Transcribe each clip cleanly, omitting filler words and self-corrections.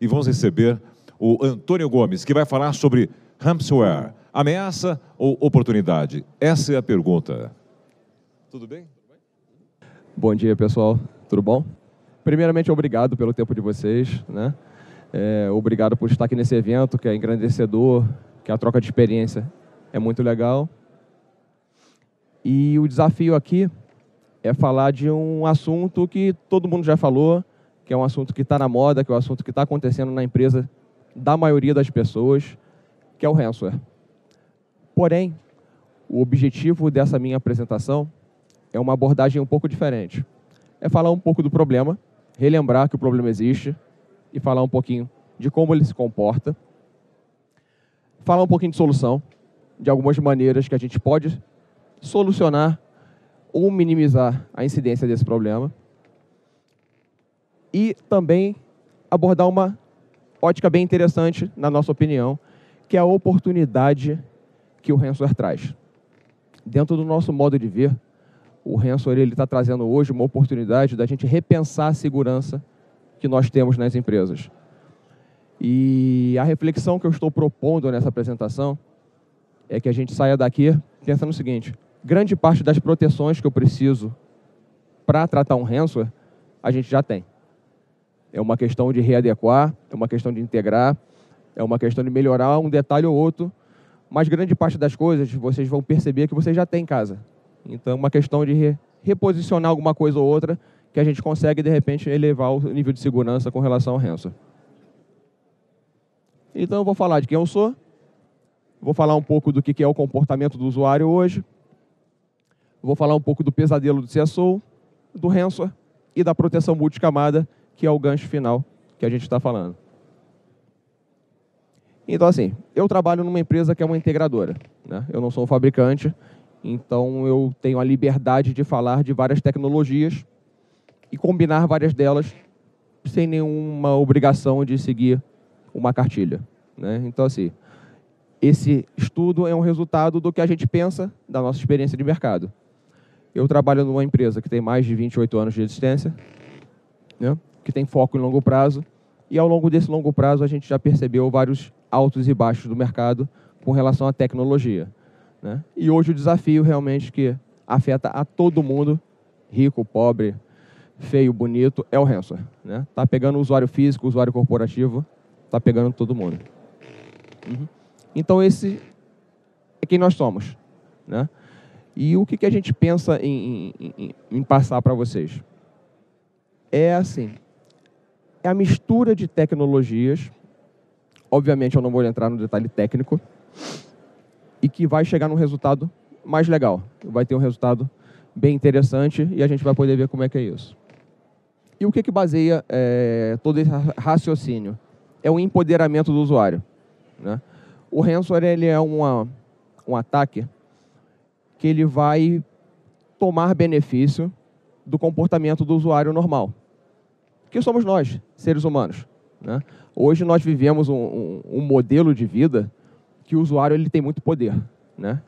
e vamos receber o Antônio Gomes, que vai falar sobre ransomware, ameaça ou oportunidade? Essa é a pergunta. Tudo bem? Bom dia, pessoal. Tudo bom? Primeiramente, obrigado pelo tempo de vocês, né? Obrigado por estar aqui nesse evento, que é engrandecedor, que a troca de experiência é muito legal. E o desafio aqui é falar de um assunto que todo mundo já falou, que é um assunto que está na moda, que é um assunto que está acontecendo na empresa da maioria das pessoas, que é o ransomware. Porém, o objetivo dessa minha apresentação é uma abordagem um pouco diferente. É falar um pouco do problema, relembrar que o problema existe e falar um pouquinho de como ele se comporta, falar um pouquinho de solução, de algumas maneiras que a gente pode solucionar ou minimizar a incidência desse problema e também abordar uma ótica bem interessante, na nossa opinião, que é a oportunidade que o ransomware traz. Dentro do nosso modo de ver, o ransomware está trazendo hoje uma oportunidade da gente repensar a segurança que nós temos nas empresas. E a reflexão que eu estou propondo nessa apresentação é que a gente saia daqui pensando no seguinte: grande parte das proteções que eu preciso para tratar um ransomware, a gente já tem. É uma questão de readequar, é uma questão de integrar, é uma questão de melhorar um detalhe ou outro, mas grande parte das coisas vocês vão perceber que vocês já têm em casa. Então é uma questão de reposicionar alguma coisa ou outra que a gente consegue, de repente, elevar o nível de segurança com relação ao ransomware. Então eu vou falar de quem eu sou, vou falar um pouco do que é o comportamento do usuário hoje, vou falar um pouco do pesadelo do CSO, do ransomware e da proteção multicamada, que é o gancho final que a gente está falando. Então, assim, eu trabalho numa empresa que é uma integradora, né? Eu não sou um fabricante, então eu tenho a liberdade de falar de várias tecnologias e combinar várias delas sem nenhuma obrigação de seguir uma cartilha, né? Então, assim, esse estudo é um resultado do que a gente pensa da nossa experiência de mercado. Eu trabalho numa empresa que tem mais de 28 anos de existência, né? Que tem foco em longo prazo, e ao longo desse longo prazo a gente já percebeu vários altos e baixos do mercado com relação à tecnologia, né? E hoje o desafio realmente que afeta a todo mundo, rico, pobre, feio, bonito, é o ransomware, né? Tá pegando o usuário físico, o usuário corporativo, tá pegando todo mundo. Então esse é quem nós somos, né? E o que a gente pensa em passar para vocês? É assim, é a mistura de tecnologias, obviamente eu não vou entrar no detalhe técnico, e que vai chegar num resultado mais legal. Vai ter um resultado bem interessante e a gente vai poder ver como é que é isso. E o que baseia todo esse raciocínio? É o empoderamento do usuário, né? O ransomware ele é um ataque que ele vai tomar benefício do comportamento do usuário normal, que somos nós, seres humanos, né? Hoje nós vivemos um modelo de vida que o usuário ele tem muito poder, né?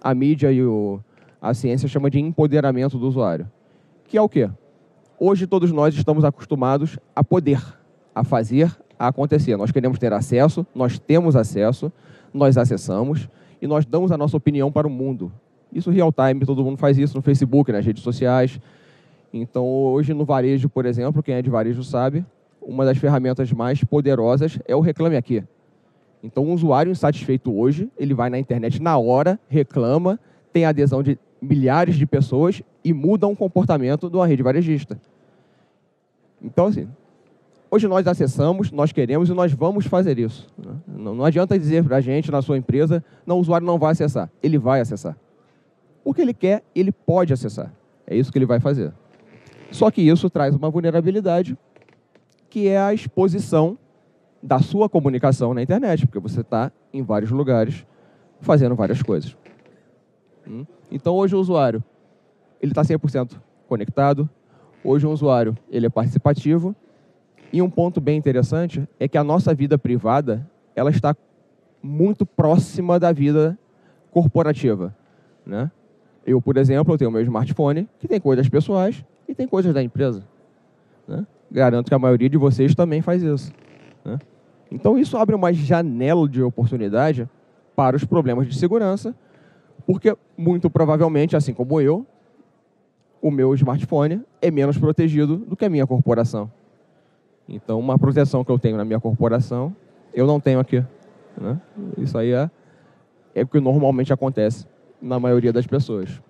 A mídia e a ciência chama de empoderamento do usuário, que é o quê? Hoje todos nós estamos acostumados a poder, a fazer, a acontecer. Nós queremos ter acesso, nós temos acesso, nós acessamos e nós damos a nossa opinião para o mundo. Isso real time, todo mundo faz isso no Facebook, nas redes sociais. Então, hoje no varejo, por exemplo, quem é de varejo sabe, uma das ferramentas mais poderosas é o Reclame Aqui. Então, um usuário insatisfeito hoje, ele vai na internet na hora, reclama, tem adesão de milhares de pessoas e muda um comportamento de uma rede varejista. Então, assim, hoje nós acessamos, nós queremos e nós vamos fazer isso. Não adianta dizer para a gente, na sua empresa, não, o usuário não vai acessar. Ele vai acessar. O que ele quer, ele pode acessar. É isso que ele vai fazer. Só que isso traz uma vulnerabilidade, que é a exposição da sua comunicação na internet, porque você está em vários lugares fazendo várias coisas. Então, hoje o usuário ele está 100% conectado. Hoje o usuário ele é participativo. E um ponto bem interessante é que a nossa vida privada ela está muito próxima da vida corporativa, né? Eu, por exemplo, eu tenho o meu smartphone, que tem coisas pessoais e tem coisas da empresa, né? Garanto que a maioria de vocês também faz isso, né? Então, isso abre uma janela de oportunidade para os problemas de segurança, porque, muito provavelmente, assim como eu, o meu smartphone é menos protegido do que a minha corporação. Então, uma proteção que eu tenho na minha corporação, eu não tenho aqui, né? Isso aí é o que normalmente acontece na maioria das pessoas.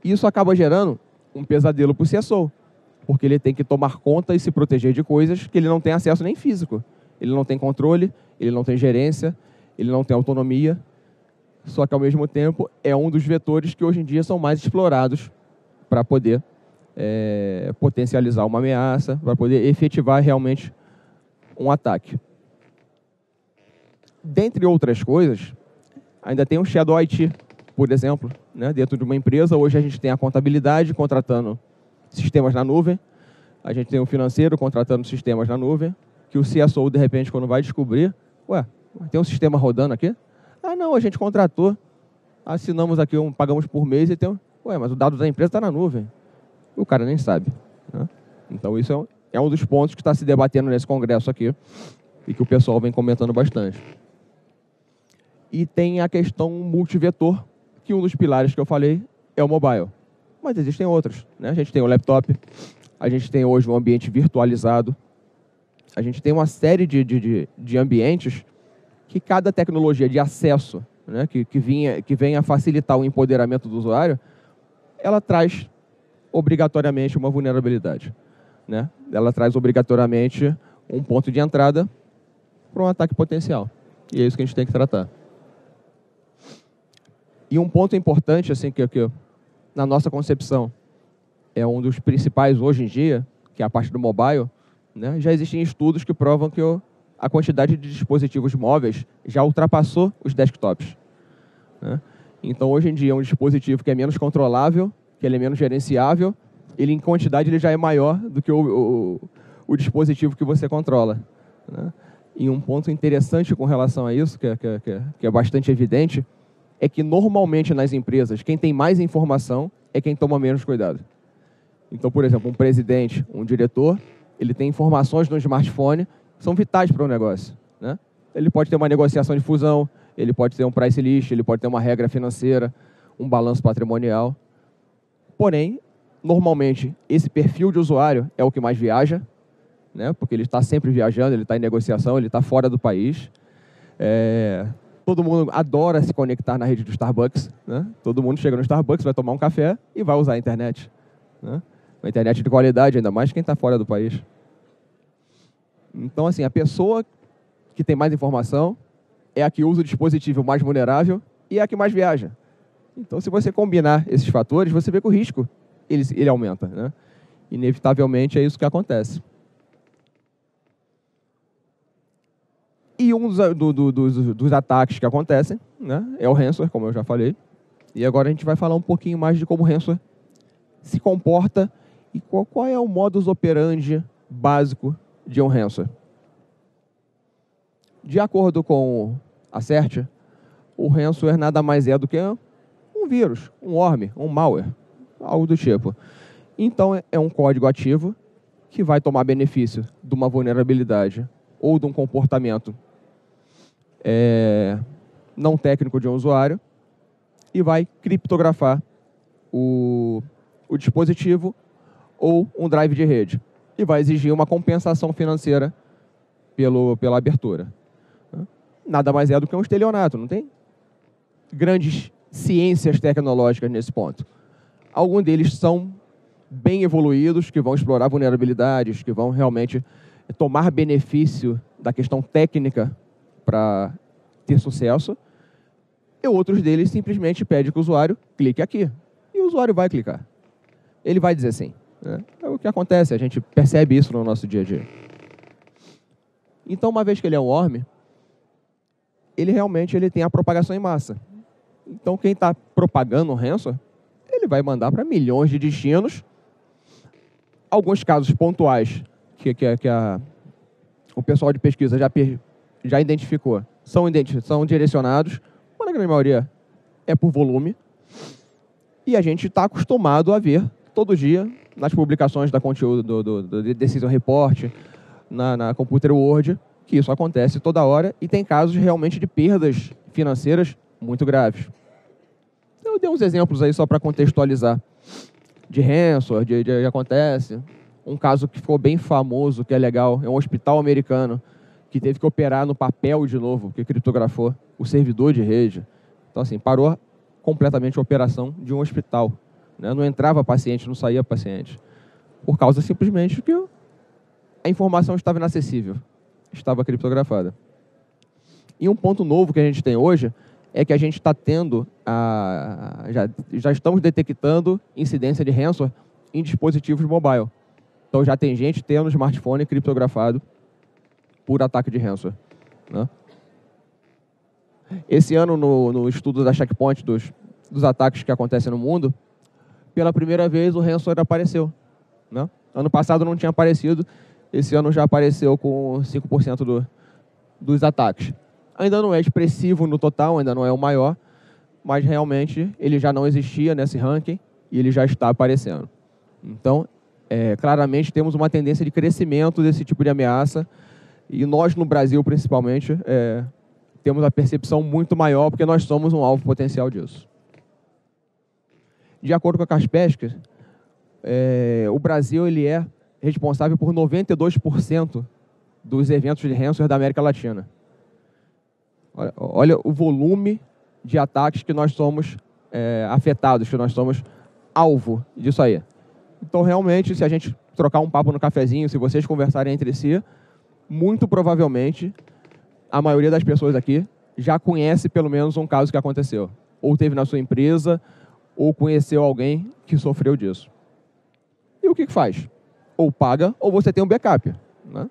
Isso acaba gerando um pesadelo para o CSO, porque ele tem que tomar conta e se proteger de coisas que ele não tem acesso nem físico. Ele não tem controle, ele não tem gerência, ele não tem autonomia. Só que, ao mesmo tempo, é um dos vetores que hoje em dia são mais explorados para poder potencializar uma ameaça, para poder efetivar realmente um ataque. Dentre outras coisas, ainda tem o Shadow IT, por exemplo, né? Dentro de uma empresa. Hoje a gente tem a contabilidade contratando sistemas na nuvem, a gente tem o financeiro contratando sistemas na nuvem, que o CSO, de repente, quando vai descobrir, ué, tem um sistema rodando aqui? Ah, não, a gente contratou, assinamos aqui, pagamos por mês e tem ué, mas o dado da empresa está na nuvem. O cara nem sabe, né? Então, isso é um dos pontos que está se debatendo nesse congresso aqui e que o pessoal vem comentando bastante. E tem a questão multivetor, que um dos pilares que eu falei é o mobile. Mas existem outros, né? A gente tem o laptop, a gente tem hoje um ambiente virtualizado, a gente tem uma série de ambientes que cada tecnologia de acesso, né, que venha a facilitar o empoderamento do usuário, ela traz obrigatoriamente uma vulnerabilidade, né? Ela traz obrigatoriamente um ponto de entrada para um ataque potencial. E é isso que a gente tem que tratar. E um ponto importante, assim, que na nossa concepção é um dos principais hoje em dia, que é a parte do mobile, né? Já existem estudos que provam que a quantidade de dispositivos móveis já ultrapassou os desktops, né? Então, hoje em dia, é um dispositivo que é menos controlável, que ele é menos gerenciável, ele em quantidade ele já é maior do que o dispositivo que você controla, né? E um ponto interessante com relação a isso, que é bastante evidente, é que normalmente nas empresas, quem tem mais informação é quem toma menos cuidado. Então, por exemplo, um presidente, um diretor, ele tem informações no smartphone que são vitais para o negócio, né? Ele pode ter uma negociação de fusão, ele pode ter um price list, ele pode ter uma regra financeira, um balanço patrimonial. Porém, normalmente, esse perfil de usuário é o que mais viaja, né? Porque ele está sempre viajando, ele está em negociação, ele está fora do país. Todo mundo adora se conectar na rede do Starbucks, né? Todo mundo chega no Starbucks, vai tomar um café e vai usar a internet, né? Uma internet de qualidade, ainda mais quem está fora do país. Então, assim, a pessoa que tem mais informação é a que usa o dispositivo mais vulnerável e é a que mais viaja. Então, se você combinar esses fatores, você vê que o risco ele aumenta, né? Inevitavelmente, é isso que acontece. E um dos ataques que acontecem, né, é o ransomware, como eu já falei. E agora a gente vai falar um pouquinho mais de como o ransomware se comporta e qual é o modus operandi básico de um ransomware. De acordo com a CERT, o ransomware nada mais é do que um vírus, um worm, um malware, algo do tipo. Então, é um código ativo que vai tomar benefício de uma vulnerabilidade ou de um comportamento não técnico de um usuário e vai criptografar o dispositivo ou um drive de rede e vai exigir uma compensação financeira pela abertura. Nada mais é do que um estelionato, não tem grandes ciências tecnológicas nesse ponto. Alguns deles são bem evoluídos, que vão explorar vulnerabilidades, que vão realmente tomar benefício da questão técnica para ter sucesso, e outros deles simplesmente pedem que o usuário clique aqui. E o usuário vai clicar. Ele vai dizer sim, né? É o que acontece, a gente percebe isso no nosso dia a dia. Então, uma vez que ele é um worm, ele realmente tem a propagação em massa. Então, quem está propagando um ransomware, ele vai mandar para milhões de destinos. Alguns casos pontuais que o pessoal de pesquisa já identificou são direcionados, mas na grande maioria é por volume. E a gente está acostumado a ver todo dia nas publicações da conteúdo do Decision Report, na Computer World, que isso acontece toda hora e tem casos realmente de perdas financeiras muito graves. Eu dei uns exemplos aí só para contextualizar. De ransomware, de acontece. Um caso que ficou bem famoso, que é legal, é um hospital americano que teve que operar no papel de novo, porque criptografou o servidor de rede. Então, assim, parou completamente a operação de um hospital. Né? Não entrava paciente, não saía paciente. Por causa simplesmente que a informação estava inacessível, estava criptografada. E um ponto novo que a gente tem hoje é que a gente está tendo, já estamos detectando incidência de ransomware em dispositivos mobile. Então já tem gente tendo smartphone criptografado por ataque de ransomware. Né? Esse ano, no estudo da Checkpoint dos ataques que acontecem no mundo, pela primeira vez o ransomware apareceu. Né? Ano passado não tinha aparecido, esse ano já apareceu com 5% dos ataques. Ainda não é expressivo no total, ainda não é o maior, mas realmente ele já não existia nesse ranking e ele já está aparecendo. Então, claramente temos uma tendência de crescimento desse tipo de ameaça e nós no Brasil, principalmente, temos a percepção muito maior porque nós somos um alvo potencial disso. De acordo com a Kaspersky, o Brasil ele é responsável por 92% dos eventos de ransomware da América Latina. Olha o volume de ataques que nós somos afetados, que nós somos alvo disso aí. Então, realmente, se a gente trocar um papo no cafezinho, se vocês conversarem entre si, muito provavelmente a maioria das pessoas aqui já conhece pelo menos um caso que aconteceu. Ou teve na sua empresa, ou conheceu alguém que sofreu disso. E o que faz? Ou paga, ou você tem um backup. Né?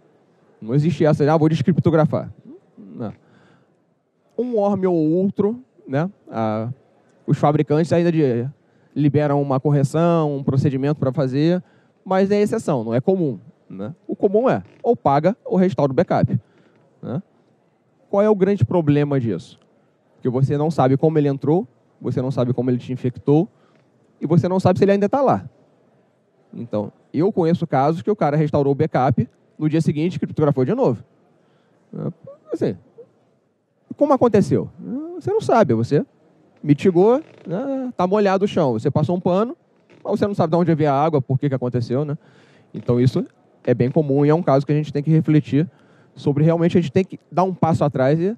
Não existe essa, vou descriptografar. Não. Um worm ou outro, né? Os fabricantes ainda liberam uma correção, um procedimento para fazer, mas é exceção, não é comum. Né? O comum é ou paga ou restaura o backup. Né? Qual é o grande problema disso? Que você não sabe como ele entrou, você não sabe como ele te infectou e você não sabe se ele ainda está lá. Então, eu conheço casos que o cara restaurou o backup, no dia seguinte criptografou de novo. Assim, como aconteceu? Você não sabe, você mitigou, está molhado o chão, você passou um pano, mas você não sabe de onde veio a água, por que aconteceu. Né? Então isso é bem comum e é um caso que a gente tem que refletir sobre realmente a gente tem que dar um passo atrás e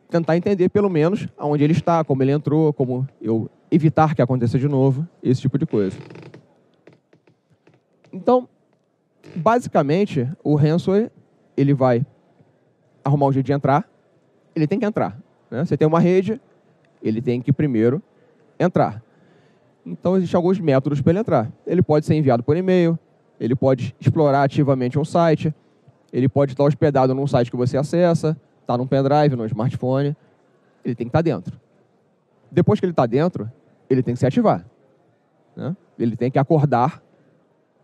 tentar entender pelo menos aonde ele está, como ele entrou, como eu evitar que aconteça de novo, esse tipo de coisa. Então, basicamente, o ransomware, ele vai arrumar um jeito de entrar, ele tem que entrar. Né? Você tem uma rede, ele tem que primeiro entrar. Então, existem alguns métodos para ele entrar. Ele pode ser enviado por e-mail, ele pode explorar ativamente um site, ele pode estar hospedado num site que você acessa, está num pendrive, no smartphone, ele tem que estar dentro. Depois que ele está dentro, ele tem que se ativar. Né? Ele tem que acordar.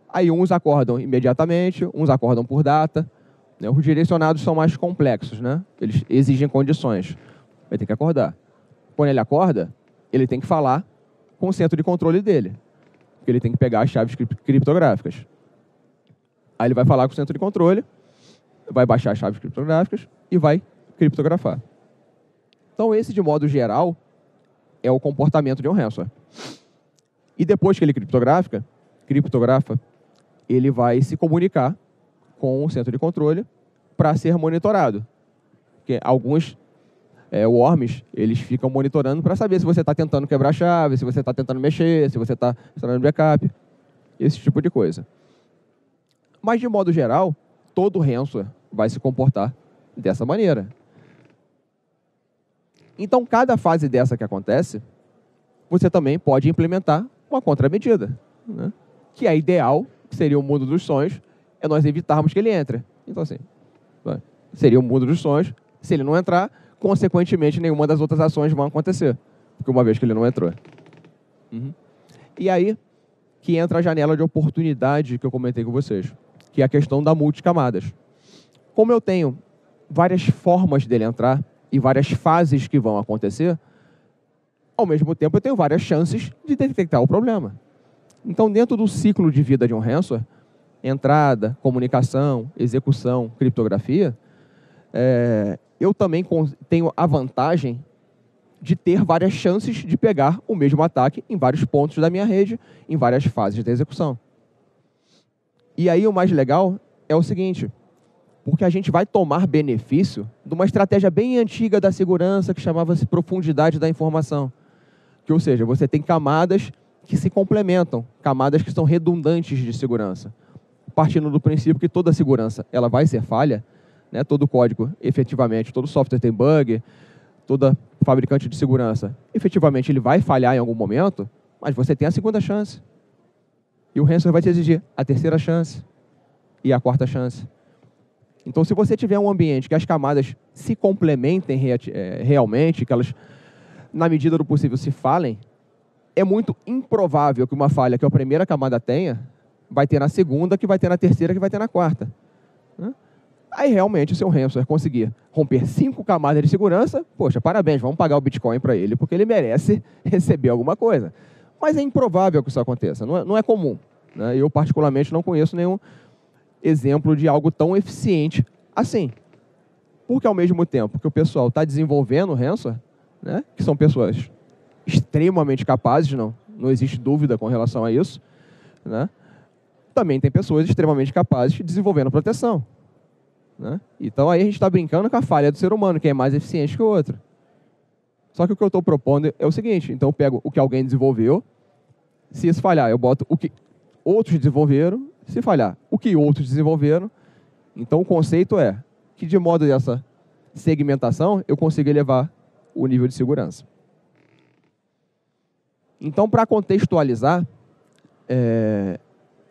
Aí uns acordam imediatamente, uns acordam por data. Né? Os direcionados são mais complexos, né? Eles exigem condições. Ele tem que acordar. Quando ele acorda, ele tem que falar com o centro de controle dele. Porque ele tem que pegar as chaves criptográficas. Aí ele vai falar com o centro de controle, vai baixar as chaves criptográficas e vai criptografar. Então, esse, de modo geral, é o comportamento de um ransomware. E depois que ele criptografa, ele vai se comunicar com o centro de controle para ser monitorado. Porque alguns worms, eles ficam monitorando para saber se você está tentando quebrar a chave, se você está tentando mexer, se você está instalando backup, esse tipo de coisa. Mas, de modo geral, todo ransomware vai se comportar dessa maneira. Então, cada fase dessa que acontece, você também pode implementar uma contramedida. Né? Que é ideal, que seria o mundo dos sonhos, é nós evitarmos que ele entre. Então, assim, seria o mundo dos sonhos. Se ele não entrar, consequentemente, nenhuma das outras ações vão acontecer. Porque uma vez que ele não entrou. E aí que entra a janela de oportunidade que eu comentei com vocês, que é a questão da multicamadas. Como eu tenho várias formas dele entrar e várias fases que vão acontecer, ao mesmo tempo eu tenho várias chances de detectar o problema. Então, dentro do ciclo de vida de um ransomware, entrada, comunicação, execução, criptografia, eu também tenho a vantagem de ter várias chances de pegar o mesmo ataque em vários pontos da minha rede, em várias fases da execução. E aí o mais legal é o seguinte, porque a gente vai tomar benefício de uma estratégia bem antiga da segurança que chamava-se profundidade da informação. Que, ou seja, você tem camadas que se complementam, camadas que são redundantes de segurança. Partindo do princípio que toda segurança ela vai ser falha, né? Todo código, efetivamente, todo software tem bug, toda fabricante de segurança, efetivamente, ele vai falhar em algum momento, mas você tem a segunda chance. E o ransomware vai te exigir a terceira chance e a quarta chance. Então, se você tiver um ambiente que as camadas se complementem realmente, que elas, na medida do possível, se falem, é muito improvável que uma falha que a primeira camada tenha, vai ter na segunda, que vai ter na terceira, que vai ter na quarta. Aí, realmente, o seu ransomware conseguir romper 5 camadas de segurança, poxa, parabéns, vamos pagar o Bitcoin para ele, porque ele merece receber alguma coisa. Mas é improvável que isso aconteça, não é comum. Né? Eu, particularmente, não conheço nenhum exemplo de algo tão eficiente assim. Porque, ao mesmo tempo que o pessoal está desenvolvendo o ransomware, né, que são pessoas extremamente capazes, não existe dúvida com relação a isso, né, também tem pessoas extremamente capazes desenvolvendo proteção. Né? Então, aí a gente está brincando com a falha do ser humano, que é mais eficiente que o outro. Só que o que eu estou propondo é o seguinte, então eu pego o que alguém desenvolveu, se isso falhar, eu boto o que outros desenvolveram, se falhar, o que outros desenvolveram. Então, o conceito é que, de modo dessa segmentação, eu consigo elevar o nível de segurança. Então, para contextualizar,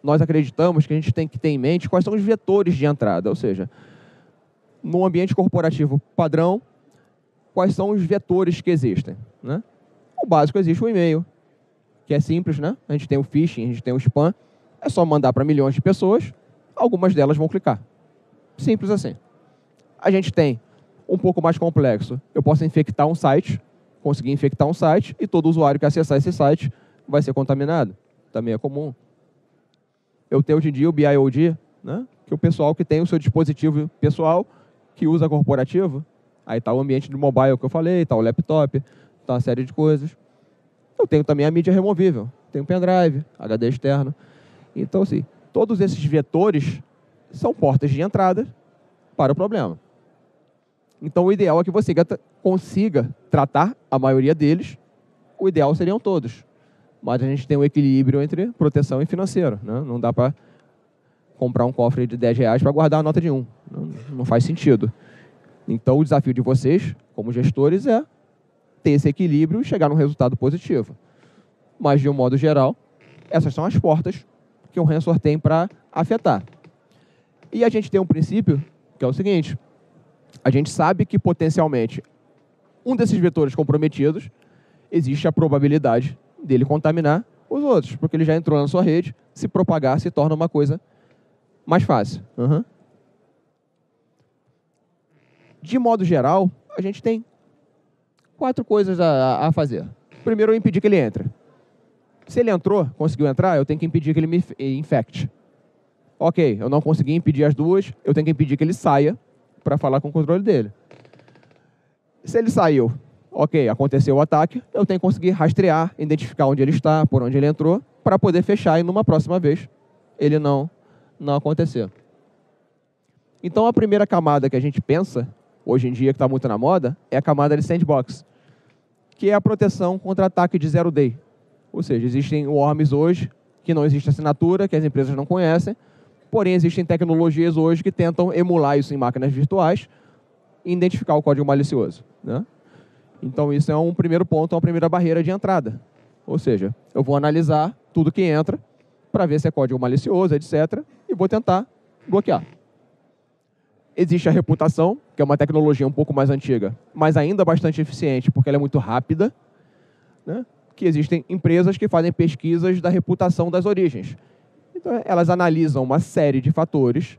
nós acreditamos que a gente tem que ter em mente quais são os vetores de entrada, ou seja, no ambiente corporativo padrão, quais são os vetores que existem. Né? O básico existe o e-mail, que é simples, né? A gente tem o phishing, a gente tem o spam, é só mandar para milhões de pessoas, algumas delas vão clicar. Simples assim. A gente tem um pouco mais complexo, eu posso infectar um site, conseguir infectar um site, e todo usuário que acessar esse site vai ser contaminado. Também é comum. Eu tenho hoje em dia o BIOD, né? Que é o pessoal que tem o seu dispositivo pessoal, que usa corporativo. Aí está o ambiente do mobile que eu falei, está o laptop, está uma série de coisas. Eu tenho também a mídia removível. Tenho pendrive, HD externo. Então, assim, todos esses vetores são portas de entrada para o problema. Então, o ideal é que você consiga tratar a maioria deles. O ideal seriam todos. Mas a gente tem um equilíbrio entre proteção e financeiro. Né? Não dá para comprar um cofre de R$10 para guardar a nota de 1. Não faz sentido. Então, o desafio de vocês, como gestores, é ter esse equilíbrio e chegar num resultado positivo. Mas, de um modo geral, essas são as portas que o ransomware tem para afetar. E a gente tem um princípio, que é o seguinte: a gente sabe que, potencialmente, um desses vetores comprometidos, existe a probabilidade dele contaminar os outros, porque ele já entrou na sua rede, se propagar se torna uma coisa mais fácil. De modo geral, a gente tem 4 coisas a fazer. Primeiro, eu impedir que ele entre. Se ele entrou, conseguiu entrar, eu tenho que impedir que ele me infecte. Ok, eu não consegui impedir as duas, eu tenho que impedir que ele saia para falar com o controle dele. Se ele saiu, ok, aconteceu o ataque, eu tenho que conseguir rastrear, identificar onde ele está, por onde ele entrou, para poder fechar e numa próxima vez ele não acontecer. Então, a primeira camada que a gente pensa, hoje em dia, que está muito na moda, é a camada de sandbox, que é a proteção contra ataque de zero day. Ou seja, existem worms hoje que não existe assinatura, que as empresas não conhecem, porém existem tecnologias hoje que tentam emular isso em máquinas virtuais e identificar o código malicioso. Né? Então, isso é um primeiro ponto, uma primeira barreira de entrada. Ou seja, eu vou analisar tudo que entra para ver se é código malicioso, etc., e vou tentar bloquear. Existe a reputação, que é uma tecnologia um pouco mais antiga, mas ainda bastante eficiente, porque ela é muito rápida, né? Que existem empresas que fazem pesquisas da reputação das origens. Então, elas analisam uma série de fatores,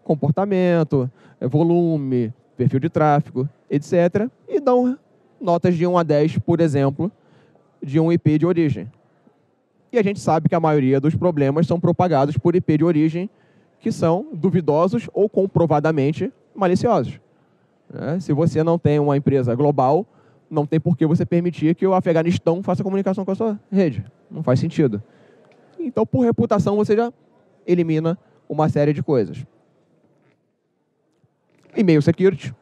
comportamento, volume, perfil de tráfego, etc., e dão notas de 1 a 10, por exemplo, de um IP de origem. E a gente sabe que a maioria dos problemas são propagados por IP de origem que são duvidosos ou comprovadamente maliciosos. Se você não tem uma empresa global, não tem por que você permitir que o Afeganistão faça comunicação com a sua rede. Não faz sentido. Então, por reputação, você já elimina uma série de coisas. E-mail security.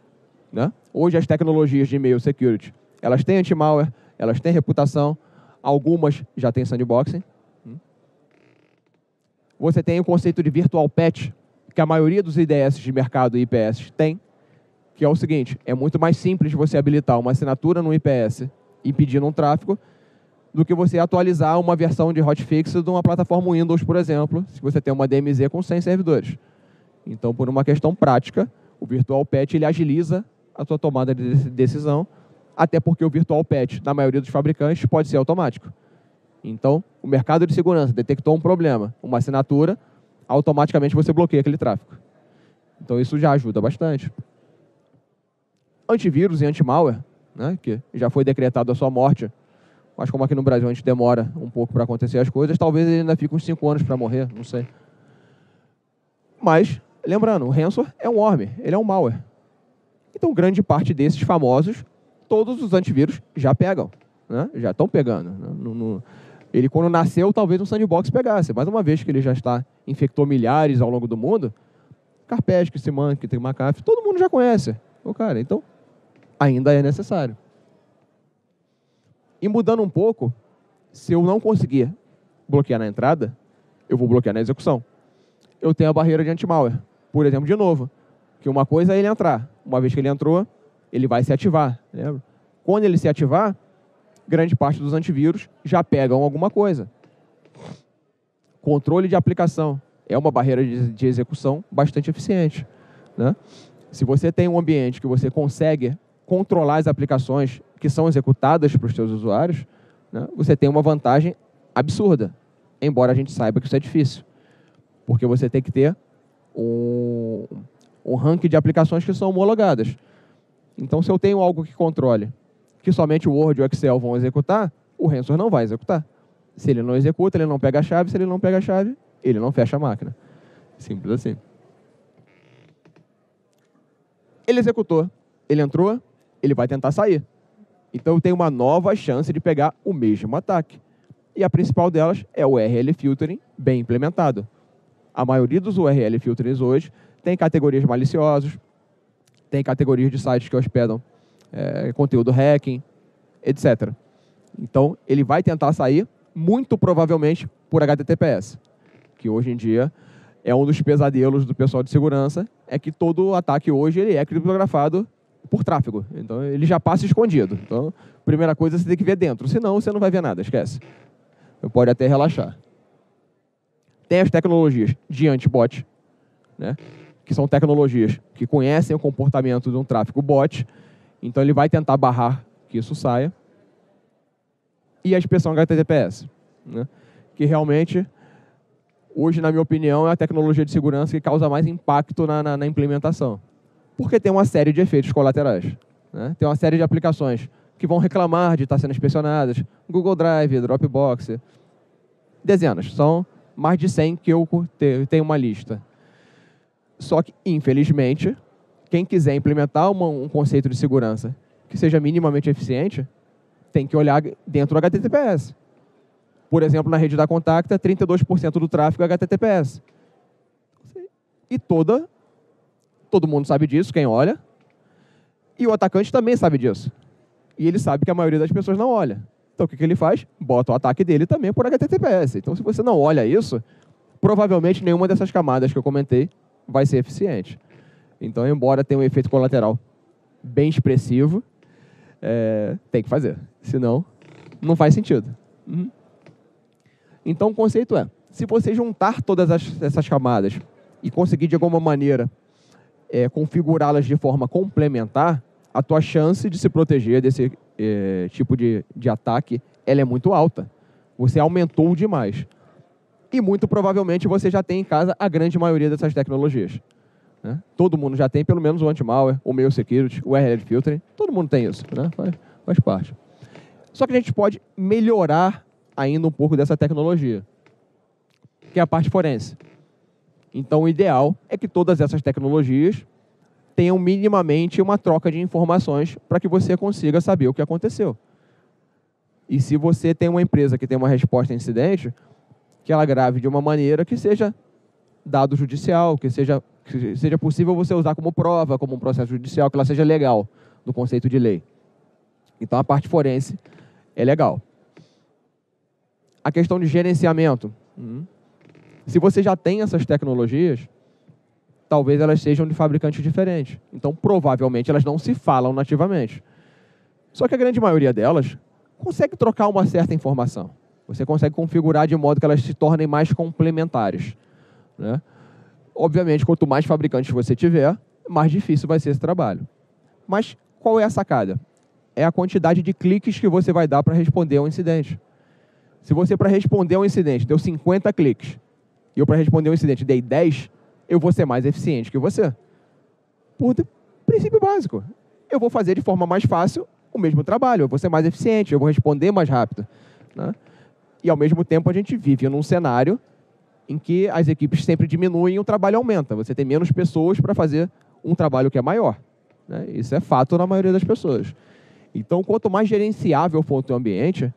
Hoje, as tecnologias de e-mail security, elas têm anti-malware, elas têm reputação, algumas já têm sandboxing. Você tem o conceito de virtual patch, que a maioria dos IDS de mercado e IPS tem, que é o seguinte, é muito mais simples você habilitar uma assinatura no IPS impedindo um tráfego do que você atualizar uma versão de hotfix de uma plataforma Windows, por exemplo, se você tem uma DMZ com 100 servidores. Então, por uma questão prática, o virtual patch ele agiliza a sua tomada de decisão, até porque o virtual patch, na maioria dos fabricantes, pode ser automático. Então, o mercado de segurança detectou um problema, uma assinatura, automaticamente você bloqueia aquele tráfego. Então, isso já ajuda bastante. Antivírus e anti-malware, que já foi decretado a sua morte, mas como aqui no Brasil a gente demora um pouco para acontecer as coisas, talvez ele ainda fique uns 5 anos para morrer, não sei. Mas, lembrando, o ransomware é um worm, ele é um malware. Então, grande parte desses famosos, todos os antivírus já pegam, já estão pegando. Ele, quando nasceu, talvez um sandbox pegasse, mas uma vez que ele já infectou milhares ao longo do mundo, Kaspersky, Symantec, McAfee, todo mundo já conhece. Então, ainda é necessário. E mudando um pouco, se eu não conseguir bloquear na entrada, eu vou bloquear na execução. Eu tenho a barreira de anti-malware. Por exemplo, de novo, que uma coisa é ele entrar. Uma vez que ele entrou, ele vai se ativar. Lembra? Quando ele se ativar, grande parte dos antivírus já pegam alguma coisa. Controle de aplicação é uma barreira de execução bastante eficiente. Se você tem um ambiente que você consegue controlar as aplicações que são executadas para os seus usuários, você tem uma vantagem absurda, embora a gente saiba que isso é difícil. Porque você tem que ter um ranking de aplicações que são homologadas. Então, se eu tenho algo que controle que somente o Word e o Excel vão executar, o ransomware não vai executar. Se ele não executa, ele não pega a chave. Se ele não pega a chave, ele não fecha a máquina. Simples assim. Ele executou, ele entrou, ele vai tentar sair. Então, eu tenho uma nova chance de pegar o mesmo ataque. E a principal delas é o URL Filtering bem implementado. A maioria dos URL Filterings hoje tem categorias maliciosos, tem categorias de sites que hospedam conteúdo hacking, etc. Então, ele vai tentar sair, muito provavelmente, por HTTPS, que hoje em dia é um dos pesadelos do pessoal de segurança, é que todo ataque hoje ele é criptografado por tráfego. Então, ele já passa escondido. Então, primeira coisa, você tem que ver dentro. Senão, você não vai ver nada, esquece. Você pode até relaxar. Tem as tecnologias de anti-bot, que são tecnologias que conhecem o comportamento de um tráfego bot. Então, ele vai tentar barrar que isso saia. E a inspeção HTTPS, que realmente, hoje, na minha opinião, é a tecnologia de segurança que causa mais impacto na implementação. Porque tem uma série de efeitos colaterais. Tem uma série de aplicações que vão reclamar de estar sendo inspecionadas. Google Drive, Dropbox, dezenas. São mais de 100 que eu tenho uma lista. Só que, infelizmente, quem quiser implementar um conceito de segurança que seja minimamente eficiente, tem que olhar dentro do HTTPS. Por exemplo, na rede da Contacta, 32% do tráfego é HTTPS. E todo mundo sabe disso, quem olha. E o atacante também sabe disso. E ele sabe que a maioria das pessoas não olha. Então, o que ele faz? Bota o ataque dele também por HTTPS. Então, se você não olha isso, provavelmente nenhuma dessas camadas que eu comentei vai ser eficiente. Então, embora tenha um efeito colateral bem expressivo, tem que fazer. Senão, não faz sentido. Então, o conceito é, se você juntar todas essas camadas e conseguir, de alguma maneira, configurá-las de forma complementar, a tua chance de se proteger desse tipo de ataque, ela é muito alta. Você aumentou demais. E, muito provavelmente, você já tem em casa a grande maioria dessas tecnologias. Todo mundo já tem pelo menos o anti-malware, o mail security, o URL filtering. Todo mundo tem isso. Faz parte. Só que a gente pode melhorar ainda um pouco dessa tecnologia, que é a parte forense. Então, o ideal é que todas essas tecnologias tenham minimamente uma troca de informações para que você consiga saber o que aconteceu. E se você tem uma empresa que tem uma resposta a incidente, que ela grave de uma maneira que seja dado judicial, que seja possível você usar como prova, como um processo judicial, que ela seja legal no conceito de lei. Então, a parte forense é legal. A questão de gerenciamento. Se você já tem essas tecnologias, talvez elas sejam de fabricantes diferentes. Então, provavelmente, elas não se falam nativamente. Só que a grande maioria delas consegue trocar uma certa informação. Você consegue configurar de modo que elas se tornem mais complementares, né? Obviamente, quanto mais fabricantes você tiver, mais difícil vai ser esse trabalho. Mas qual é a sacada? É a quantidade de cliques que você vai dar para responder ao incidente. Se você, para responder ao incidente, deu 50 cliques, e eu, para responder ao incidente, dei 10, eu vou ser mais eficiente que você. Por princípio básico. Eu vou fazer de forma mais fácil o mesmo trabalho, eu vou ser mais eficiente, eu vou responder mais rápido, né? E, ao mesmo tempo, a gente vive num cenário em que as equipes sempre diminuem e o trabalho aumenta. Você tem menos pessoas para fazer um trabalho que é maior, né? Isso é fato na maioria das pessoas. Então, quanto mais gerenciável for o teu ambiente,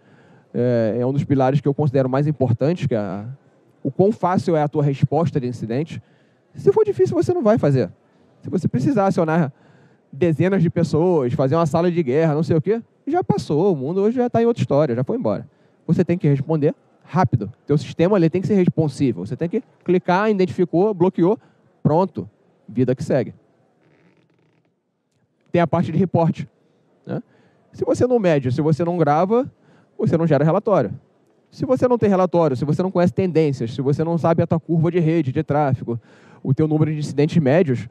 é um dos pilares que eu considero mais importantes, que é o quão fácil é a tua resposta de incidente. Se for difícil, você não vai fazer. Se você precisar acionar dezenas de pessoas, fazer uma sala de guerra, não sei o quê, já passou. O mundo hoje já está em outra história, já foi embora. Você tem que responder rápido. Teu sistema ele tem que ser responsivo. Você tem que clicar, identificou, bloqueou, pronto. Vida que segue. Tem a parte de reporte, né? Se você não mede, se você não grava, você não gera relatório. Se você não tem relatório, se você não conhece tendências, se você não sabe a tua curva de rede, de tráfego, o teu número de incidentes médios,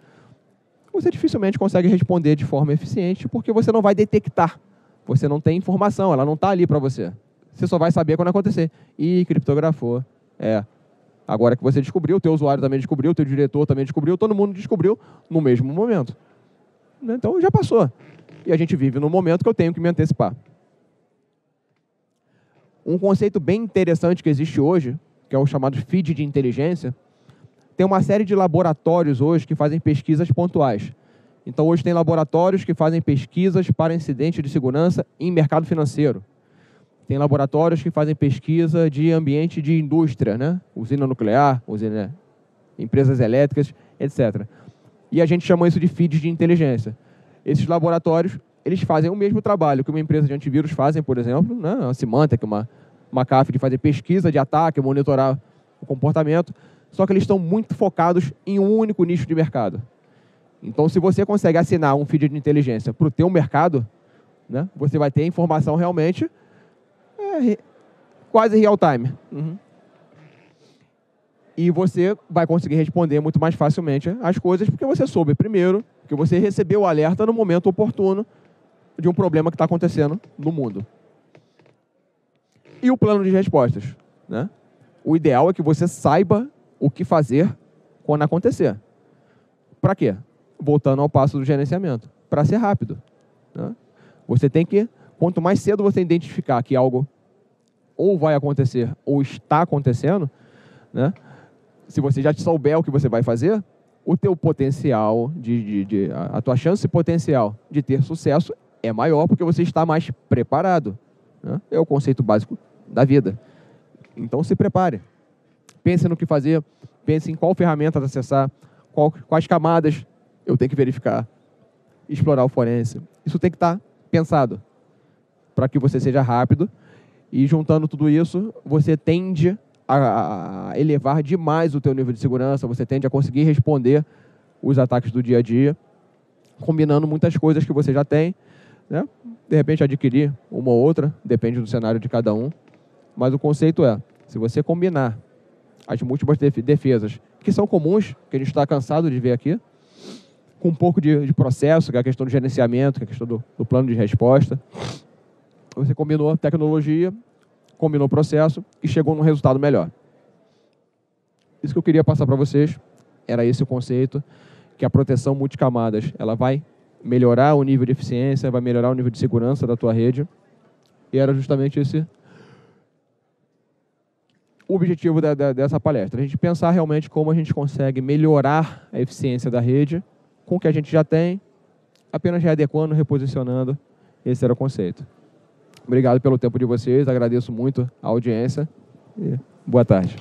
você dificilmente consegue responder de forma eficiente, porque você não vai detectar. Você não tem informação, ela não está ali para você. Você só vai saber quando acontecer. Ih, criptografou. Agora que você descobriu, o teu usuário também descobriu, o teu diretor também descobriu, todo mundo descobriu no mesmo momento. Então, já passou. E a gente vive num momento que eu tenho que me antecipar. Um conceito bem interessante que existe hoje, que é o chamado feed de inteligência, tem uma série de laboratórios hoje que fazem pesquisas pontuais. Então, hoje tem laboratórios que fazem pesquisas para incidentes de segurança em mercado financeiro. Tem laboratórios que fazem pesquisa de ambiente de indústria, né? Usina nuclear, empresas elétricas, etc. E a gente chama isso de feeds de inteligência. Esses laboratórios, eles fazem o mesmo trabalho que uma empresa de antivírus fazem, por exemplo, né? A Symantec, uma CAF de fazer pesquisa de ataque, monitorar o comportamento, só que eles estão muito focados em um único nicho de mercado. Então, se você consegue assinar um feed de inteligência para o teu mercado, né? Você vai ter informação realmente quase real time. E você vai conseguir responder muito mais facilmente as coisas, porque você soube primeiro, porque você recebeu o alerta no momento oportuno de um problema que está acontecendo no mundo. E o plano de respostas, né? O ideal é que você saiba o que fazer quando acontecer. Para quê? Voltando ao passo do gerenciamento. Para ser rápido, né? Você tem que, quanto mais cedo você identificar que algo ou vai acontecer ou está acontecendo, né? Se você já souber o que você vai fazer, o teu potencial, a tua chance potencial de ter sucesso é maior porque você está mais preparado, né? É o conceito básico da vida. Então, se prepare. Pense no que fazer, pense em qual ferramenta acessar, quais camadas eu tenho que verificar, explorar o forense. Isso tem que estar pensado para que você seja rápido e, juntando tudo isso, você tende a elevar demais o teu nível de segurança, você tende a conseguir responder os ataques do dia a dia, combinando muitas coisas que você já tem, né? De repente adquirir uma ou outra, depende do cenário de cada um, mas o conceito é, se você combinar as múltiplas defesas, que são comuns, que a gente está cansado de ver aqui, com um pouco de processo, que é a questão do gerenciamento, que é a questão do plano de resposta, você combinou tecnologia, combinou o processo e chegou num resultado melhor. Isso que eu queria passar para vocês, era esse o conceito, que a proteção multicamadas, ela vai melhorar o nível de eficiência, vai melhorar o nível de segurança da tua rede, e era justamente esse o objetivo dessa palestra? A gente pensar realmente como a gente consegue melhorar a eficiência da rede com o que a gente já tem, apenas readequando, reposicionando. Esse era o conceito. Obrigado pelo tempo de vocês, agradeço muito a audiência e boa tarde.